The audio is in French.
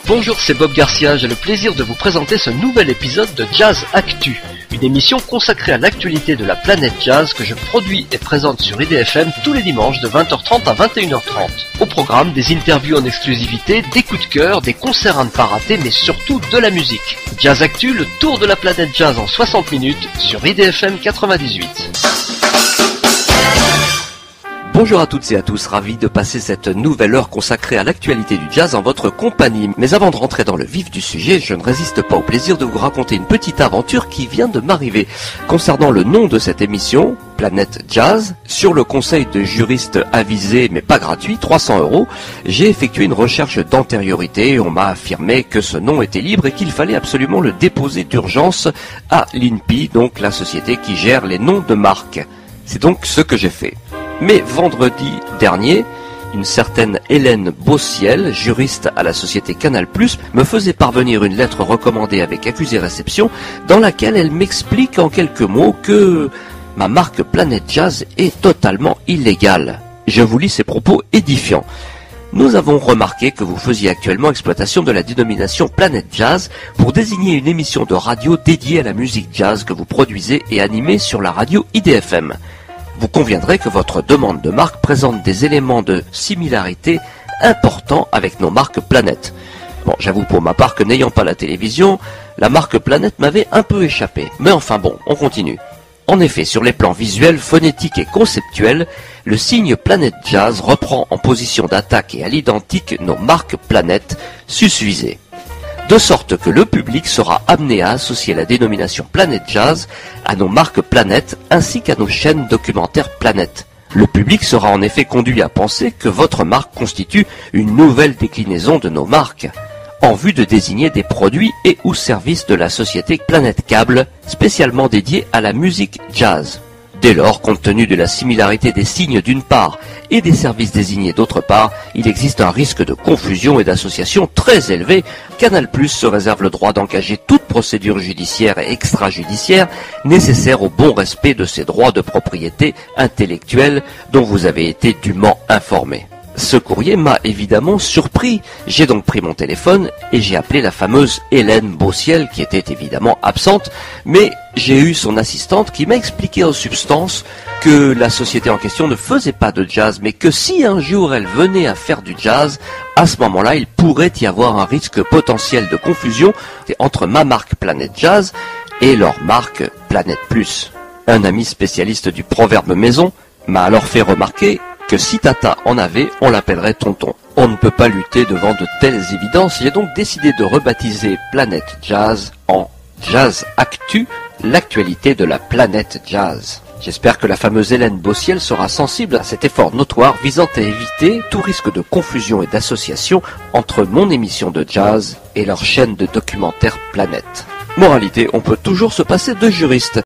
Bonjour, c'est Bob Garcia, j'ai le plaisir de vous présenter ce nouvel épisode de Jazz Actu, une émission consacrée à l'actualité de la planète jazz que je produis et présente sur IDFM tous les dimanches de 20h30 à 21h30. Au programme, des interviews en exclusivité, des coups de cœur, des concerts à ne pas rater, mais surtout de la musique. Jazz Actu, le tour de la planète jazz en 60 minutes sur IDFM 98. Bonjour à toutes et à tous, ravi de passer cette nouvelle heure consacrée à l'actualité du jazz en votre compagnie. Mais avant de rentrer dans le vif du sujet, je ne résiste pas au plaisir de vous raconter une petite aventure qui vient de m'arriver. Concernant le nom de cette émission, Planète Jazz, sur le conseil de juristes avisés mais pas gratuit, 300 €, j'ai effectué une recherche d'antériorité. On m'a affirmé que ce nom était libre et qu'il fallait absolument le déposer d'urgence à l'INPI, donc la société qui gère les noms de marque. C'est donc ce que j'ai fait. Mais vendredi dernier, une certaine Hélène Bossiel, juriste à la société Canal+, me faisait parvenir une lettre recommandée avec accusé-réception dans laquelle elle m'explique en quelques mots que ma marque Planète Jazz est totalement illégale. Je vous lis ses propos édifiants. Nous avons remarqué que vous faisiez actuellement exploitation de la dénomination Planète Jazz pour désigner une émission de radio dédiée à la musique jazz que vous produisez et animez sur la radio IDFM. Vous conviendrez que votre demande de marque présente des éléments de similarité importants avec nos marques Planète. Bon, j'avoue pour ma part que n'ayant pas la télévision, la marque Planète m'avait un peu échappé. Mais enfin bon, on continue. En effet, sur les plans visuels, phonétiques et conceptuels, le signe Planète Jazz reprend en position d'attaque et à l'identique nos marques Planète susvisées. De sorte que le public sera amené à associer la dénomination Planète Jazz à nos marques Planète ainsi qu'à nos chaînes documentaires Planète. Le public sera en effet conduit à penser que votre marque constitue une nouvelle déclinaison de nos marques, en vue de désigner des produits et ou services de la société Planète Câble, spécialement dédiés à la musique jazz. Dès lors, compte tenu de la similarité des signes d'une part et des services désignés d'autre part, il existe un risque de confusion et d'association très élevé. Canal+ se réserve le droit d'engager toute procédure judiciaire et extrajudiciaire nécessaire au bon respect de ses droits de propriété intellectuelle dont vous avez été dûment informé. Ce courrier m'a évidemment surpris. J'ai donc pris mon téléphone et j'ai appelé la fameuse Hélène Bossiel qui était évidemment absente, mais j'ai eu son assistante qui m'a expliqué en substance que la société en question ne faisait pas de jazz, mais que si un jour elle venait à faire du jazz, à ce moment-là, il pourrait y avoir un risque potentiel de confusion entre ma marque Planète Jazz et leur marque Planète Plus. Un ami spécialiste du proverbe maison m'a alors fait remarquer que si Tata en avait, on l'appellerait Tonton. On ne peut pas lutter devant de telles évidences. J'ai donc décidé de rebaptiser Planète Jazz en Jazz Actu, l'actualité de la planète jazz. J'espère que la fameuse Hélène Bossiel sera sensible à cet effort notoire visant à éviter tout risque de confusion et d'association entre mon émission de jazz et leur chaîne de documentaire Planète. Moralité, on peut toujours se passer de juristes.